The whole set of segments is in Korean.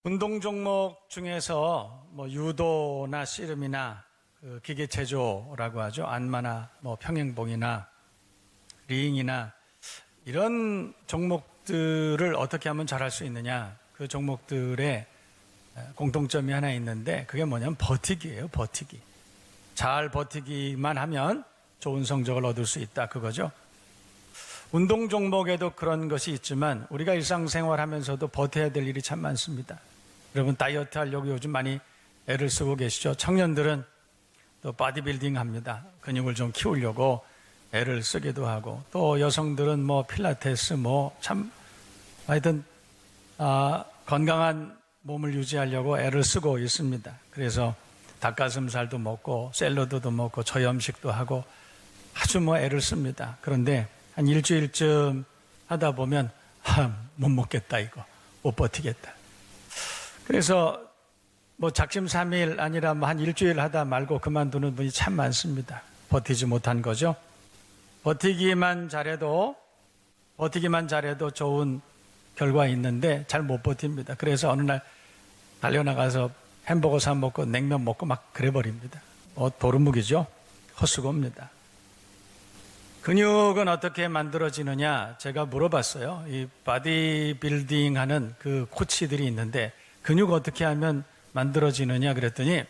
운동 종목 중에서 유도나 씨름이나 기계 체조라고 하죠. 안마나 평행봉이나 리잉이나 이런 종목들을 어떻게 하면 잘할 수 있느냐. 그 종목들의 공통점이 하나 있는데 그게 뭐냐면 버티기예요. 버티기. 잘 버티기만 하면 좋은 성적을 얻을 수 있다. 그거죠. 운동 종목에도 그런 것이 있지만 우리가 일상생활 하면서도 버텨야 될 일이 참 많습니다. 여러분 다이어트 하려고 요즘 많이 애를 쓰고 계시죠. 청년들은 또 바디빌딩 합니다. 근육을 좀 키우려고 애를 쓰기도 하고, 또 여성들은 필라테스 참 하여튼 건강한 몸을 유지하려고 애를 쓰고 있습니다. 그래서 닭가슴살도 먹고 샐러드도 먹고 저염식도 하고 아주 애를 씁니다. 그런데 한 일주일쯤 하다 보면 못 먹겠다, 이거 못 버티겠다. 그래서 작심삼일 아니라 한 일주일 하다 말고 그만두는 분이 참 많습니다. 버티지 못한 거죠. 버티기만 잘해도 좋은 결과 있는데 잘 못 버팁니다. 그래서 어느 날 달려나가서 햄버거 사 먹고 냉면 먹고 막 그래 버립니다. 도루묵이죠. 헛수고입니다. 근육은 어떻게 만들어지느냐 제가 물어봤어요. 이 바디빌딩 하는 그 코치들이 있는데 근육 어떻게 하면 만들어지느냐 그랬더니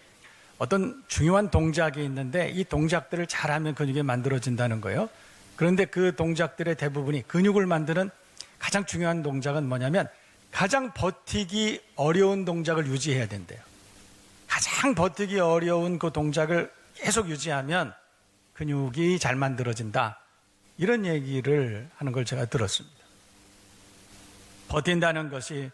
어떤 중요한 동작이 있는데 이 동작들을 잘하면 근육이 만들어진다는 거예요. 그런데 그 동작들의 대부분이 근육을 만드는 가장 중요한 동작은 뭐냐면 가장 버티기 어려운 동작을 유지해야 된대요. 가장 버티기 어려운 그 동작을 계속 유지하면 근육이 잘 만들어진다. 이런 얘기를 하는 걸 제가 들었습니다. 버틴다는 것이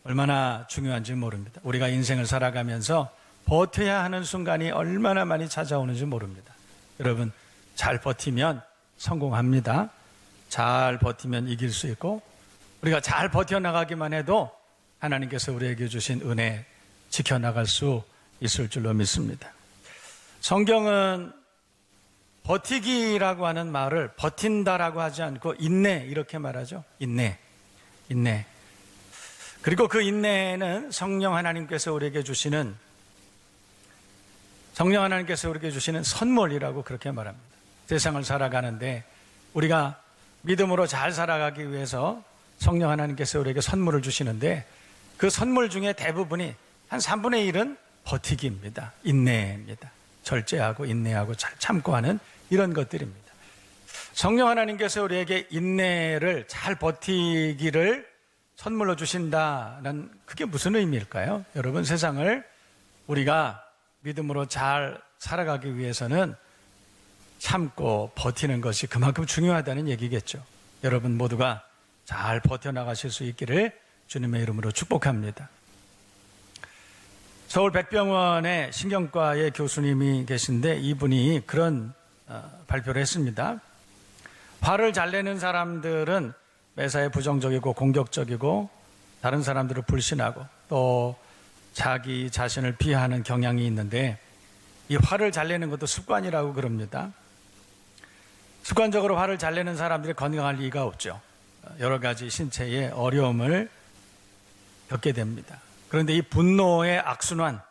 얼마나 중요한지 모릅니다. 우리가 인생을 살아가면서 버텨야 하는 순간이 얼마나 많이 찾아오는지 모릅니다. 여러분, 잘 버티면 성공합니다. 잘 버티면 이길 수 있고, 우리가 잘 버텨나가기만 해도 하나님께서 우리에게 주신 은혜 지켜나갈 수 있을 줄로 믿습니다. 성경은 버티기라고 하는 말을 버틴다라고 하지 않고 인내 이렇게 말하죠. 인내. 그리고 그 인내는 성령 하나님께서 우리에게 주시는 선물이라고 그렇게 말합니다. 세상을 살아가는데 우리가 믿음으로 잘 살아가기 위해서 성령 하나님께서 우리에게 선물을 주시는데 그 선물 중에 대부분이 한 3분의 1은 버티기입니다. 인내입니다. 절제하고 인내하고 잘 참고 하는 이런 것들입니다. 성령 하나님께서 우리에게 인내를 잘 버티기를 선물로 주신다는 그게 무슨 의미일까요? 여러분, 세상을 우리가 믿음으로 잘 살아가기 위해서는 참고 버티는 것이 그만큼 중요하다는 얘기겠죠. 여러분 모두가 잘 버텨나가실 수 있기를 주님의 이름으로 축복합니다. 서울 백병원의 신경과의 교수님이 계신데 이분이 그런 발표를 했습니다. 화를 잘 내는 사람들은 매사에 부정적이고 공격적이고 다른 사람들을 불신하고 또 자기 자신을 비하하는 경향이 있는데 이 화를 잘 내는 것도 습관이라고 그럽니다. 습관적으로 화를 잘 내는 사람들이 건강할 리가 없죠. 여러 가지 신체의 어려움을 겪게 됩니다. 그런데 이 분노의 악순환,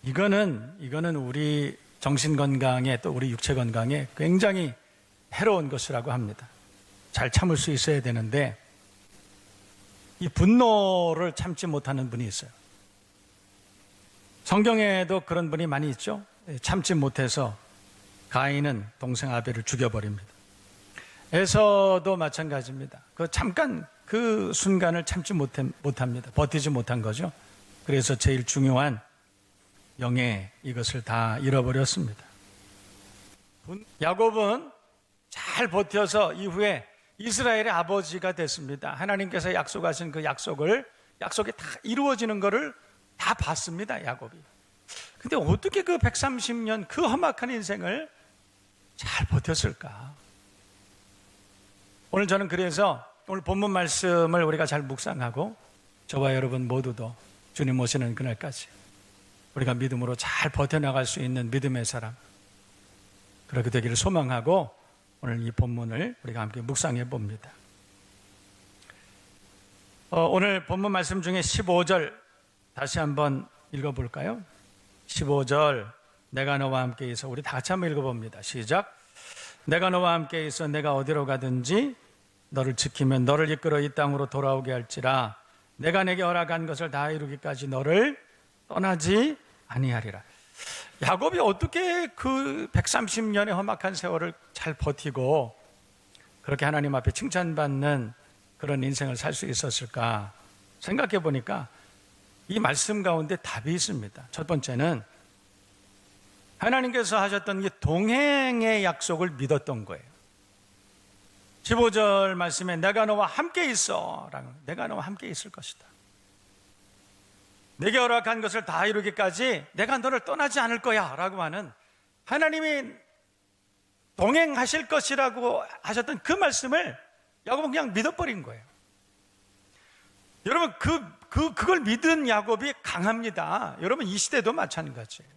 이거는 우리 정신 건강에 또 우리 육체 건강에 굉장히 해로운 것이라고 합니다. 잘 참을 수 있어야 되는데 이 분노를 참지 못하는 분이 있어요. 성경에도 그런 분이 많이 있죠. 참지 못해서 가인은 동생 아벨을 죽여버립니다. 에서도 마찬가지입니다. 잠깐 그 순간을 참지 못합니다. 버티지 못한 거죠. 그래서 제일 중요한 영예 이것을 다 잃어버렸습니다. 야곱은 잘 버텨서 이후에 이스라엘의 아버지가 됐습니다. 하나님께서 약속하신 그 약속이 다 이루어지는 것을 다 봤습니다, 야곱이. 근데 어떻게 그 130년 그 험악한 인생을 잘 버텼을까? 오늘 저는 그래서 오늘 본문 말씀을 우리가 잘 묵상하고 저와 여러분 모두도 주님 오시는 그날까지 우리가 믿음으로 잘 버텨나갈 수 있는 믿음의 사람 그렇게 되기를 소망하고 오늘 이 본문을 우리가 함께 묵상해 봅니다. 오늘 본문 말씀 중에 15절 다시 한번 읽어볼까요? 15절 내가 너와 함께 있어. 우리 다 같이 한번 읽어봅니다. 시작. 내가 너와 함께 있어 내가 어디로 가든지 너를 지키면 너를 이끌어 이 땅으로 돌아오게 할지라. 내가 내게 허락한 것을 다 이루기까지 너를 떠나지 아니하리라. 야곱이 어떻게 그 130년의 험악한 세월을 잘 버티고 그렇게 하나님 앞에 칭찬받는 그런 인생을 살 수 있었을까 생각해 보니까 이 말씀 가운데 답이 있습니다. 첫 번째는 하나님께서 하셨던 이 동행의 약속을 믿었던 거예요. 15절 말씀에 내가 너와 함께 있어 라고, 내가 너와 함께 있을 것이다. 내게 허락한 것을 다 이루기까지 내가 너를 떠나지 않을 거야 라고 하는 하나님이 동행하실 것이라고 하셨던 그 말씀을 야곱은 그냥 믿어버린 거예요. 여러분 그걸 믿은 야곱이 강합니다. 여러분 이 시대도 마찬가지예요.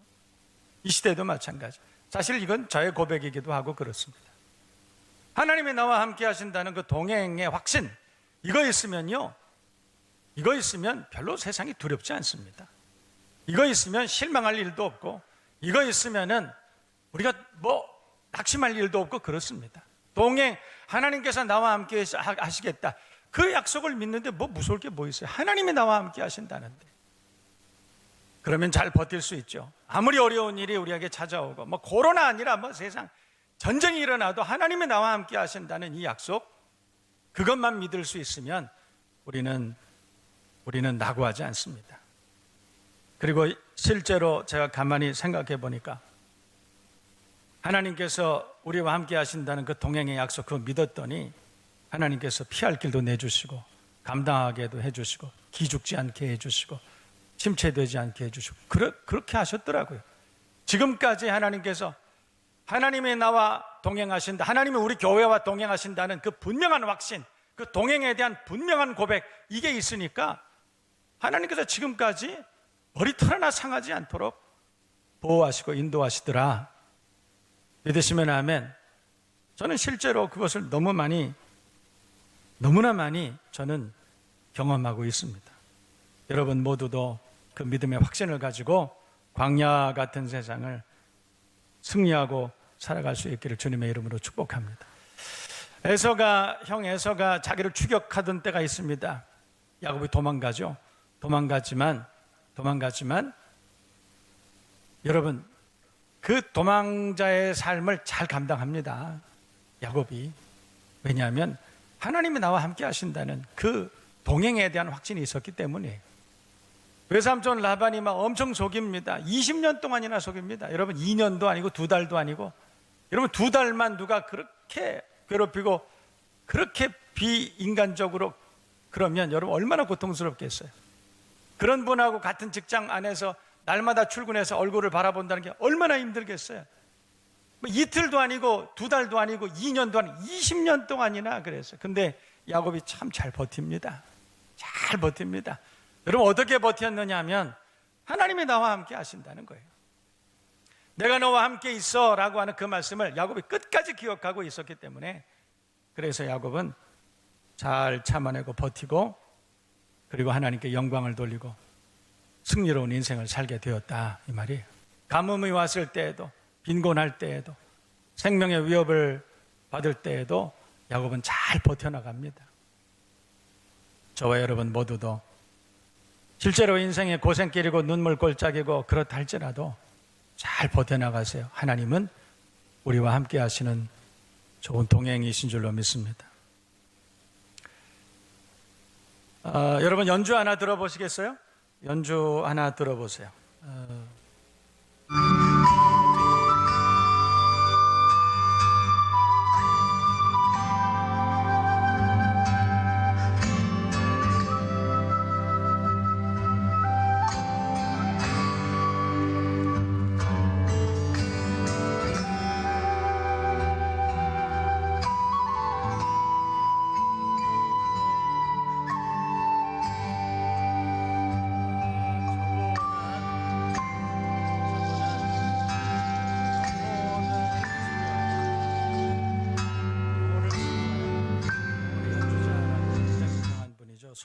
이 시대도 마찬가지. 사실 이건 저의 고백이기도 하고 그렇습니다. 하나님이 나와 함께 하신다는 그 동행의 확신, 이거 있으면요, 이거 있으면 별로 세상이 두렵지 않습니다. 이거 있으면 실망할 일도 없고, 이거 있으면은 우리가 낙심할 일도 없고 그렇습니다. 동행, 하나님께서 나와 함께 하시겠다. 그 약속을 믿는데 무서울 게 뭐 있어요? 하나님이 나와 함께 하신다는데. 그러면 잘 버틸 수 있죠. 아무리 어려운 일이 우리에게 찾아오고 코로나 아니라 세상 전쟁이 일어나도 하나님이 나와 함께 하신다는 이 약속, 그것만 믿을 수 있으면 우리는 낙오하지 않습니다. 그리고 실제로 제가 가만히 생각해 보니까 하나님께서 우리와 함께 하신다는 그 동행의 약속, 그거 믿었더니 하나님께서 피할 길도 내주시고 감당하게도 해주시고 기죽지 않게 해주시고 침체되지 않게 해주시고 그렇게 하셨더라고요. 지금까지 하나님께서 하나님이 나와 동행하신다, 하나님이 우리 교회와 동행하신다는 그 분명한 확신, 그 동행에 대한 분명한 고백, 이게 있으니까 하나님께서 지금까지 머리털 하나 상하지 않도록 보호하시고 인도하시더라. 믿으시면 아멘. 저는 실제로 그것을 너무나 많이 저는 경험하고 있습니다. 여러분 모두도 그 믿음의 확신을 가지고 광야 같은 세상을 승리하고 살아갈 수 있기를 주님의 이름으로 축복합니다. 형 에서가 자기를 추격하던 때가 있습니다. 야곱이 도망가죠. 도망가지만 여러분 그 도망자의 삶을 잘 감당합니다. 야곱이. 왜냐하면 하나님이 나와 함께 하신다는 그 동행에 대한 확신이 있었기 때문이에요. 외삼촌 라반이 엄청 속입니다. 20년 동안이나 속입니다. 여러분 2년도 아니고 2달도 아니고, 여러분 2달만 누가 그렇게 괴롭히고 그렇게 비인간적으로 그러면 여러분 얼마나 고통스럽겠어요. 그런 분하고 같은 직장 안에서 날마다 출근해서 얼굴을 바라본다는 게 얼마나 힘들겠어요. 이틀도 아니고 2달도 아니고 2년도 아니고 20년 동안이나 그랬어요. 근데 야곱이 참 잘 버팁니다. 잘 버팁니다. 여러분 어떻게 버텼느냐 하면 하나님이 나와 함께 하신다는 거예요. 내가 너와 함께 있어 라고 하는 그 말씀을 야곱이 끝까지 기억하고 있었기 때문에, 그래서 야곱은 잘 참아내고 버티고 그리고 하나님께 영광을 돌리고 승리로운 인생을 살게 되었다, 이 말이에요. 가뭄이 왔을 때에도, 빈곤할 때에도, 생명의 위협을 받을 때에도 야곱은 잘 버텨나갑니다. 저와 여러분 모두도 실제로 인생의 고생길이고 눈물골짜기고 그렇다 할지라도 잘 버텨나가세요. 하나님은 우리와 함께 하시는 좋은 동행이신 줄로 믿습니다. 여러분 연주 하나 들어보시겠어요? 연주 하나 들어보세요.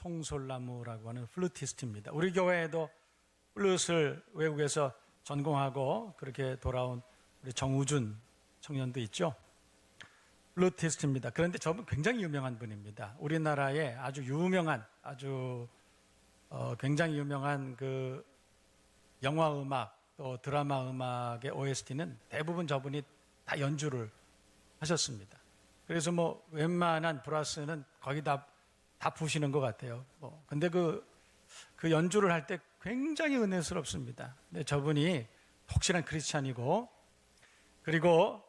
송솔나무라고 하는 플루티스트입니다. 우리 교회에도 플룻을 외국에서 전공하고 그렇게 돌아온 우리 정우준 청년도 있죠. 플루티스트입니다. 그런데 저분 굉장히 유명한 분입니다. 우리나라에 아주 유명한 굉장히 유명한 그 영화 음악 또 드라마 음악의 OST는 대부분 저분이 다 연주를 하셨습니다. 그래서 뭐 웬만한 브라스는 거의 다 부시는 것 같아요. 근데 그 연주를 할 때 굉장히 은혜스럽습니다. 근데 저분이 혹시나 크리스찬이고, 그리고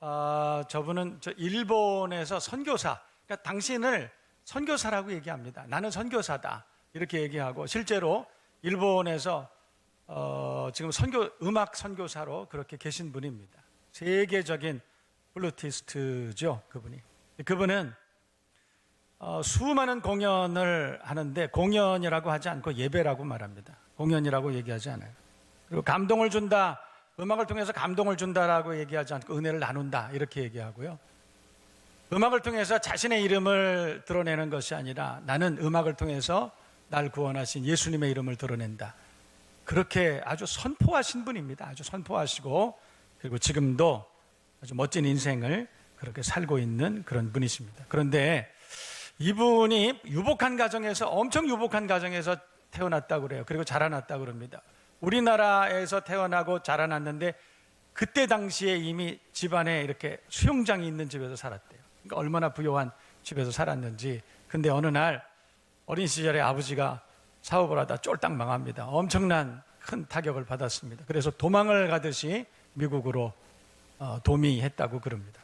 저분은 일본에서 선교사, 그러니까 당신을 선교사라고 얘기합니다. 나는 선교사다 이렇게 얘기하고, 실제로 일본에서 지금 음악 선교사로 그렇게 계신 분입니다. 세계적인 플루티스트죠, 그분은 수많은 공연을 하는데 공연이라고 하지 않고 예배라고 말합니다. 공연이라고 얘기하지 않아요. 그리고 감동을 준다, 음악을 통해서 감동을 준다라고 얘기하지 않고 은혜를 나눈다 이렇게 얘기하고요. 음악을 통해서 자신의 이름을 드러내는 것이 아니라 나는 음악을 통해서 날 구원하신 예수님의 이름을 드러낸다. 그렇게 아주 선포하신 분입니다. 아주 선포하시고, 그리고 지금도 아주 멋진 인생을 그렇게 살고 있는 그런 분이십니다. 그런데 이분이 엄청 유복한 가정에서 태어났다고 그래요. 그리고 자라났다고 그럽니다. 우리나라에서 태어나고 자라났는데 그때 당시에 이미 집안에 이렇게 수영장이 있는 집에서 살았대요. 그러니까 얼마나 부유한 집에서 살았는지. 근데 어느 날 어린 시절에 아버지가 사업을 하다 쫄딱 망합니다. 엄청난 큰 타격을 받았습니다. 그래서 도망을 가듯이 미국으로 도미했다고 그럽니다.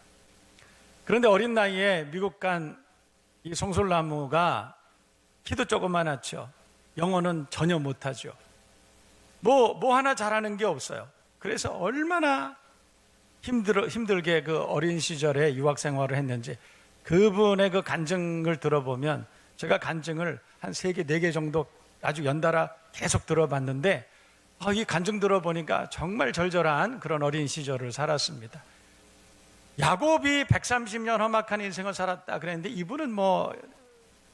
그런데 어린 나이에 미국 간 이 송솔나무가 키도 조그만하죠. 영어는 전혀 못하죠. 뭐 하나 잘하는 게 없어요. 그래서 얼마나 힘들게 그 어린 시절에 유학 생활을 했는지, 그분의 그 간증을 들어보면, 제가 간증을 한 3개, 4개 정도 아주 연달아 계속 들어봤는데, 이 간증 들어보니까 정말 절절한 그런 어린 시절을 살았습니다. 야곱이 130년 험악한 인생을 살았다 그랬는데, 이분은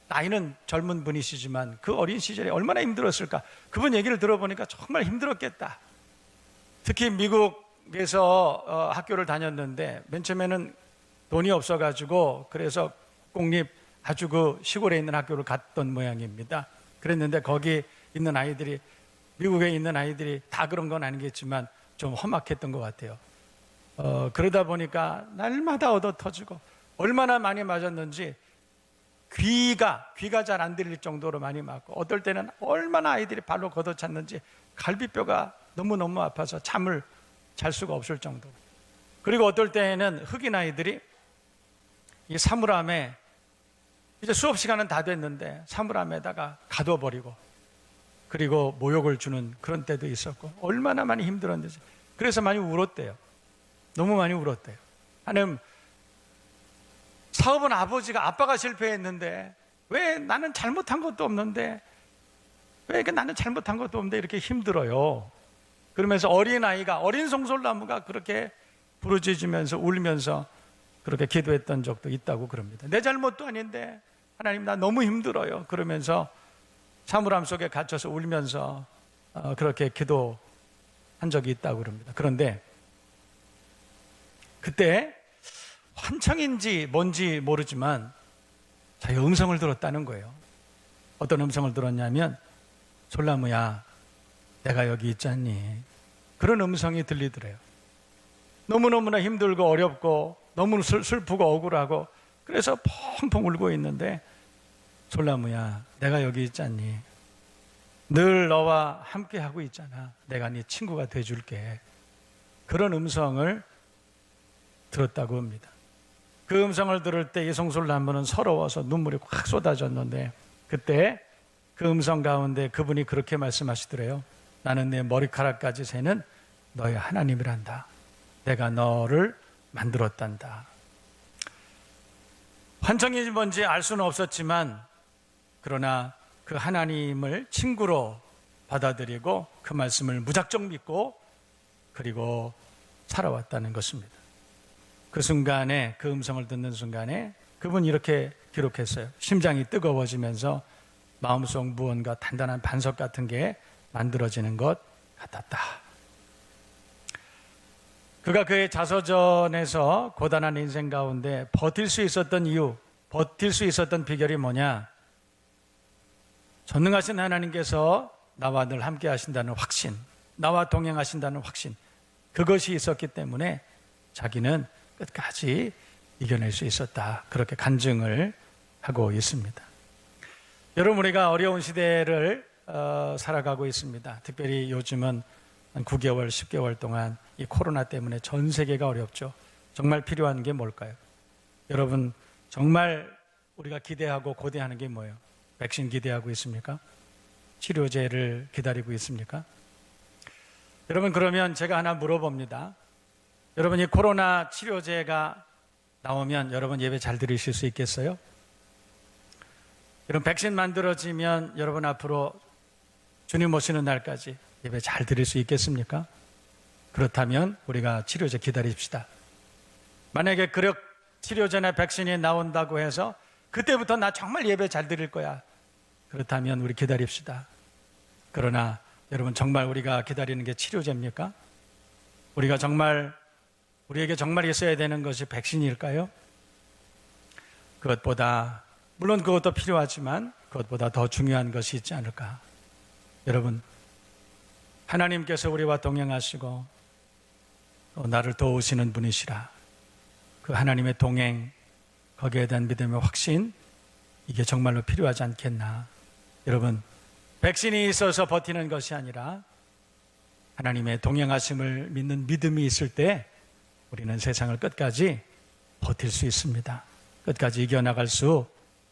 나이는 젊은 분이시지만 그 어린 시절에 얼마나 힘들었을까. 그분 얘기를 들어보니까 정말 힘들었겠다. 특히 미국에서 학교를 다녔는데 맨 처음에는 돈이 없어가지고, 그래서 공립 아주 그 시골에 있는 학교를 갔던 모양입니다. 그랬는데 거기 있는 아이들이, 미국에 있는 아이들이 다 그런 건 아니겠지만 좀 험악했던 것 같아요. 그러다 보니까 날마다 얻어 터지고, 얼마나 많이 맞았는지 귀가 잘 안 들릴 정도로 많이 맞고, 어떨 때는 얼마나 아이들이 발로 걷어찼는지 갈비뼈가 너무너무 아파서 잠을 잘 수가 없을 정도. 그리고 어떨 때는 흑인 아이들이 이 사물함에, 이제 수업 시간은 다 됐는데 사물함에다가 가둬버리고, 그리고 모욕을 주는 그런 때도 있었고, 얼마나 많이 힘들었는지. 그래서 많이 울었대요. 너무 많이 울었대요. 하나님, 사업은 아빠가 실패했는데 왜 나는 잘못한 것도 없는데, 왜 나는 잘못한 것도 없는데 이렇게 힘들어요. 그러면서 어린 송솔나무가 그렇게 부르짖으면서 울면서 그렇게 기도했던 적도 있다고 그럽니다. 내 잘못도 아닌데 하나님, 나 너무 힘들어요. 그러면서 사물함 속에 갇혀서 울면서 그렇게 기도한 적이 있다고 그럽니다. 그런데 그때 환청인지 뭔지 모르지만 자기 음성을 들었다는 거예요. 어떤 음성을 들었냐면, 솔나무야, 내가 여기 있잖니. 그런 음성이 들리더래요. 너무너무나 힘들고 어렵고 너무 슬프고 억울하고, 그래서 펑펑 울고 있는데, 솔나무야, 내가 여기 있잖니. 늘 너와 함께 하고 있잖아. 내가 네 친구가 돼줄게. 그런 음성을 들었다고 합니다. 그 음성을 들을 때 이 송솔나무는 서러워서 눈물이 확 쏟아졌는데, 그때 그 음성 가운데 그분이 그렇게 말씀하시더래요. 나는 내 머리카락까지 세는 너의 하나님이란다. 내가 너를 만들었단다. 환청이 뭔지 알 수는 없었지만, 그러나 그 하나님을 친구로 받아들이고 그 말씀을 무작정 믿고, 그리고 살아왔다는 것입니다. 그 순간에, 그 음성을 듣는 순간에 그분이 이렇게 기록했어요. 심장이 뜨거워지면서 마음속 무언가 단단한 반석 같은 게 만들어지는 것 같았다. 그가 그의 자서전에서 고단한 인생 가운데 버틸 수 있었던 이유, 버틸 수 있었던 비결이 뭐냐? 전능하신 하나님께서 나와 늘 함께 하신다는 확신, 나와 동행하신다는 확신, 그것이 있었기 때문에 자기는 끝까지 이겨낼 수 있었다. 그렇게 간증을 하고 있습니다. 여러분, 우리가 어려운 시대를 살아가고 있습니다. 특별히 요즘은 한 9개월, 10개월 동안 이 코로나 때문에 전 세계가 어렵죠. 정말 필요한 게 뭘까요? 여러분, 정말 우리가 기대하고 고대하는 게 뭐예요? 백신 기대하고 있습니까? 치료제를 기다리고 있습니까? 여러분, 그러면 제가 하나 물어봅니다. 여러분, 이 코로나 치료제가 나오면 여러분 예배 잘 드리실 수 있겠어요? 여러분, 백신 만들어지면 여러분 앞으로 주님 오시는 날까지 예배 잘 드릴 수 있겠습니까? 그렇다면 우리가 치료제 기다립시다. 만약에 치료제나 백신이 나온다고 해서 그때부터 나 정말 예배 잘 드릴 거야. 그렇다면 우리 기다립시다. 그러나 여러분, 정말 우리가 기다리는 게 치료제입니까? 우리에게 정말 있어야 되는 것이 백신일까요? 그것보다, 물론 그것도 필요하지만 그것보다 더 중요한 것이 있지 않을까? 여러분, 하나님께서 우리와 동행하시고 또 나를 도우시는 분이시라. 그 하나님의 동행, 거기에 대한 믿음의 확신, 이게 정말로 필요하지 않겠나? 여러분, 백신이 있어서 버티는 것이 아니라 하나님의 동행하심을 믿는 믿음이 있을 때 우리는 세상을 끝까지 버틸 수 있습니다. 끝까지 이겨나갈 수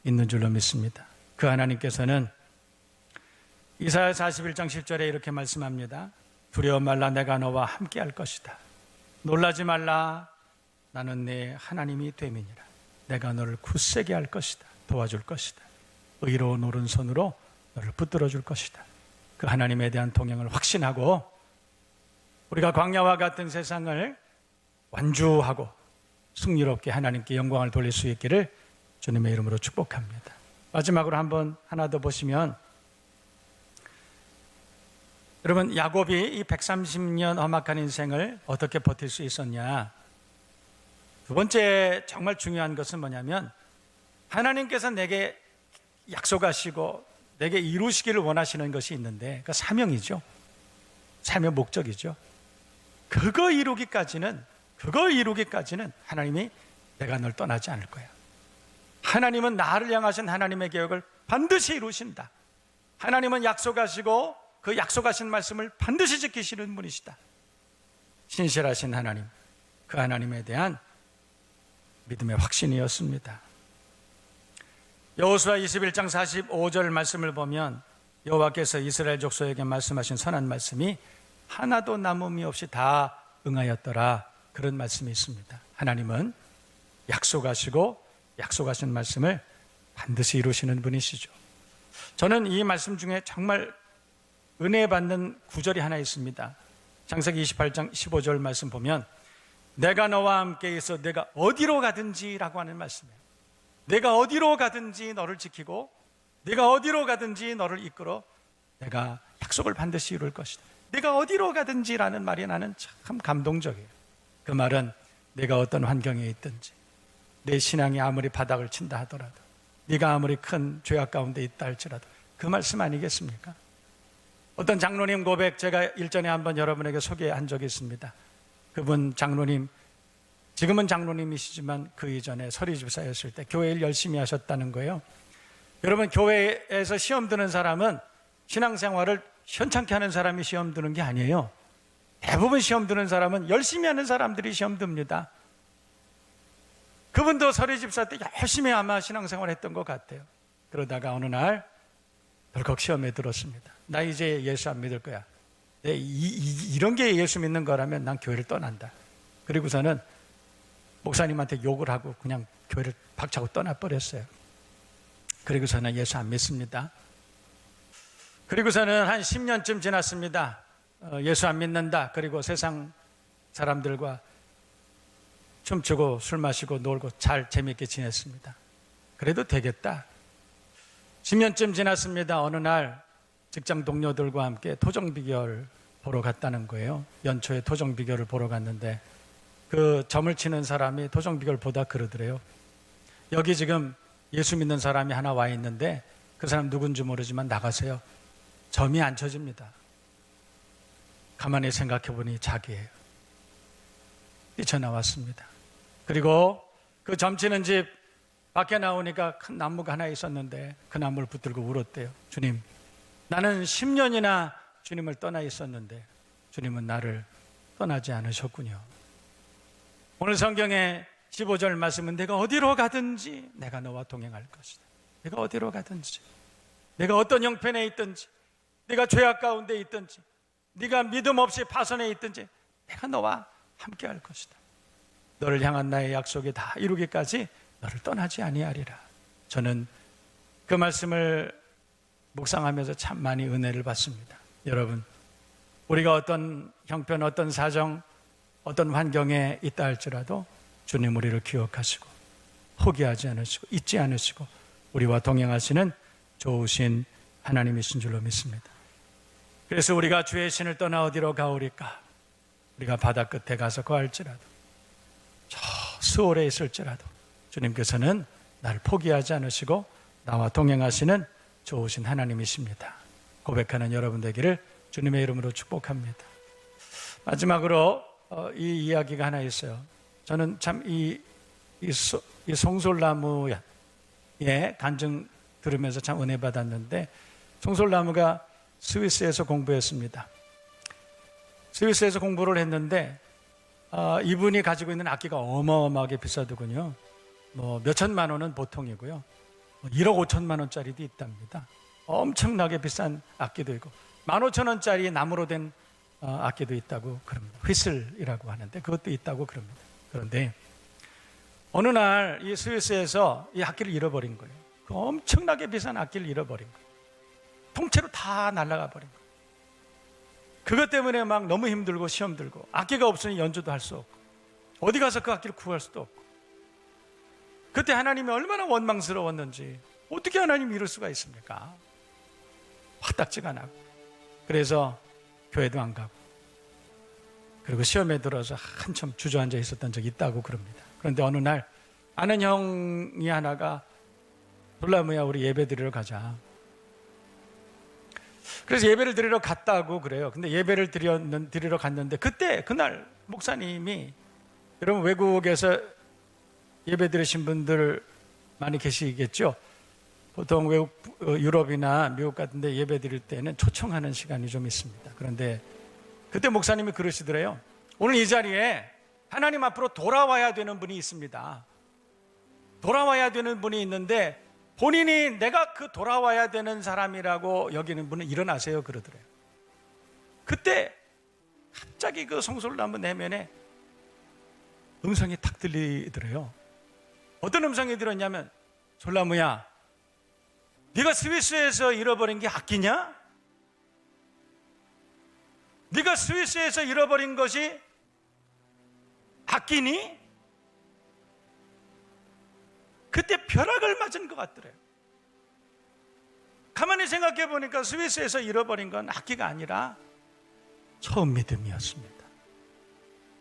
있는 줄로 믿습니다. 그 하나님께서는 이사야 41장 10절에 이렇게 말씀합니다. 두려워 말라, 내가 너와 함께 할 것이다. 놀라지 말라, 나는 네 하나님이 됨이니라. 내가 너를 굳세게 할 것이다. 도와줄 것이다. 의로운 오른손으로 너를 붙들어 줄 것이다. 그 하나님에 대한 동행을 확신하고 우리가 광야와 같은 세상을 완주하고 승리롭게 하나님께 영광을 돌릴 수 있기를 주님의 이름으로 축복합니다. 마지막으로 하나 더 보시면, 여러분, 야곱이 이 130년 험악한 인생을 어떻게 버틸 수 있었냐? 두 번째 정말 중요한 것은 뭐냐면, 하나님께서 내게 약속하시고 내게 이루시기를 원하시는 것이 있는데, 그 사명이죠. 사명 목적이죠. 그거 이루기까지는 하나님이 내가 널 떠나지 않을 거야. 하나님은 나를 향하신 하나님의 계획을 반드시 이루신다. 하나님은 약속하시고 그 약속하신 말씀을 반드시 지키시는 분이시다. 신실하신 하나님, 그 하나님에 대한 믿음의 확신이었습니다. 여호수아 21장 45절 말씀을 보면 여호와께서 이스라엘 족속에게 말씀하신 선한 말씀이 하나도 남음이 없이 다 응하였더라. 그런 말씀이 있습니다. 하나님은 약속하시고 약속하신 말씀을 반드시 이루시는 분이시죠. 저는 이 말씀 중에 정말 은혜 받는 구절이 하나 있습니다. 창세기 28장 15절 말씀 보면 내가 너와 함께 있어 내가 어디로 가든지 라고 하는 말씀이에요. 내가 어디로 가든지 너를 지키고 내가 어디로 가든지 너를 이끌어 내가 약속을 반드시 이룰 것이다. 내가 어디로 가든지 라는 말이 나는 참 감동적이에요. 그 말은 내가 어떤 환경에 있든지 내 신앙이 아무리 바닥을 친다 하더라도 네가 아무리 큰 죄악 가운데 있다 할지라도 그 말씀 아니겠습니까? 어떤 장로님 고백 제가 일전에 한번 여러분에게 소개한 적이 있습니다. 그분 장로님, 지금은 장로님이시지만 그 이전에 서리집사였을 때 교회 일 열심히 하셨다는 거예요. 여러분, 교회에서 시험 드는 사람은 신앙생활을 현찮게 하는 사람이 시험 드는 게 아니에요. 대부분 시험 드는 사람은 열심히 하는 사람들이 시험 듭니다. 그분도 서리집사 때 열심히 아마 신앙생활 했던 것 같아요. 그러다가 어느 날 덜컥 시험에 들었습니다. 나 이제 예수 안 믿을 거야. 이런 게 예수 믿는 거라면 난 교회를 떠난다. 그리고서는 목사님한테 욕을 하고 그냥 교회를 박차고 떠나버렸어요. 그리고서는 예수 안 믿습니다. 그리고서는 한 10년쯤 지났습니다. 예수 안 믿는다. 그리고 세상 사람들과 춤추고 술 마시고 놀고 잘 재미있게 지냈습니다. 그래도 되겠다. 10년쯤 지났습니다. 어느 날 직장 동료들과 함께 토정 비결 보러 갔다는 거예요. 연초에 토정 비결을 보러 갔는데 그 점을 치는 사람이 토정 비결 보다 그러더래요. 여기 지금 예수 믿는 사람이 하나 와 있는데 그 사람 누군지 모르지만 나가세요. 점이 안 쳐집니다. 가만히 생각해 보니 자기예요. 뛰쳐나왔습니다. 그리고 그 점치는 집 밖에 나오니까 큰 나무가 하나 있었는데 그 나무를 붙들고 울었대요. 주님, 나는 10년이나 주님을 떠나 있었는데 주님은 나를 떠나지 않으셨군요. 오늘 성경의 15절 말씀은 내가 어디로 가든지 내가 너와 동행할 것이다. 내가 어디로 가든지, 내가 어떤 형편에 있든지, 네가 죄악 가운데 있든지, 네가 믿음 없이 파선에 있든지 내가 너와 함께 할 것이다. 너를 향한 나의 약속이 다 이루기까지 너를 떠나지 아니하리라. 저는 그 말씀을 묵상하면서 참 많이 은혜를 받습니다. 여러분, 우리가 어떤 형편, 어떤 사정, 어떤 환경에 있다 할지라도 주님 우리를 기억하시고 포기하지 않으시고 잊지 않으시고 우리와 동행하시는 좋으신 하나님이신 줄로 믿습니다. 그래서 우리가 주의 신을 떠나 어디로 가오리까? 우리가 바다 끝에 가서 거할지라도, 저 수월에 있을지라도 주님께서는 나를 포기하지 않으시고 나와 동행하시는 좋으신 하나님이십니다. 고백하는 여러분 되기를 주님의 이름으로 축복합니다. 마지막으로 이 이야기가 하나 있어요. 저는 참 이 송솔나무의 간증 들으면서 참 은혜 받았는데, 송솔나무가 스위스에서 공부했습니다. 스위스에서 공부를 했는데 이분이 가지고 있는 악기가 어마어마하게 비싸더군요. 뭐 몇천만 원은 보통이고요. 1억 5천만 원짜리도 있답니다. 엄청나게 비싼 악기도 있고 15,000원짜리 나무로 된 악기도 있다고 그럽니다. 휘슬이라고 하는데 그것도 있다고 그럽니다. 그런데 어느 날 이 스위스에서 이 악기를 잃어버린 거예요. 그 엄청나게 비싼 악기를 잃어버린 거예요. 통째로 다 날아가 버린 거예요. 그것 때문에 막 너무 힘들고 시험 들고 악기가 없으니 연주도 할 수 없고 어디 가서 그 악기를 구할 수도 없고, 그때 하나님이 얼마나 원망스러웠는지 어떻게 하나님이 이럴 수가 있습니까? 화딱지가 나고, 그래서 교회도 안 가고, 그리고 시험에 들어서 한참 주저앉아 있었던 적이 있다고 그럽니다. 그런데 어느 날 아는 형이 하나가 돌라무야 우리 예배 드리러 가자. 그래서 예배를 드리러 갔다고 그래요. 근데 예배를 드리러 갔는데 그날 목사님이, 여러분 외국에서 예배 드리신 분들 많이 계시겠죠? 보통 외국, 유럽이나 미국 같은 데 예배 드릴 때는 초청하는 시간이 좀 있습니다. 그런데 그때 목사님이 그러시더래요. 오늘 이 자리에 하나님 앞으로 돌아와야 되는 분이 있습니다. 돌아와야 되는 분이 있는데 본인이 내가 그 돌아와야 되는 사람이라고 여기는 분은 일어나세요 그러더래요. 그때 갑자기 그 송솔나무 내면에 음성이 탁 들리더래요. 어떤 음성이 들었냐면, 솔나무야, 네가 스위스에서 잃어버린 게 악기냐? 네가 스위스에서 잃어버린 것이 악기니? 그때 벼락을 맞은 것 같더래요. 가만히 생각해 보니까 스위스에서 잃어버린 건 악기가 아니라 처음 믿음이었습니다.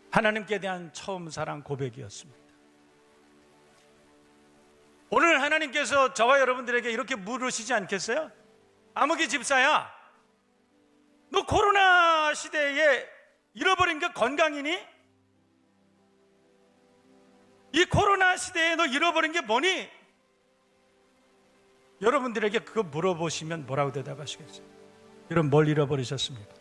하나님께 대한 처음 사랑 고백이었습니다. 오늘 하나님께서 저와 여러분들에게 이렇게 물으시지 않겠어요? 아무개 집사야, 너 코로나 시대에 잃어버린 게 건강이니? 이 코로나 시대에 너 잃어버린 게 뭐니? 여러분들에게 그거 물어보시면 뭐라고 대답하시겠어요? 여러분 뭘 잃어버리셨습니까?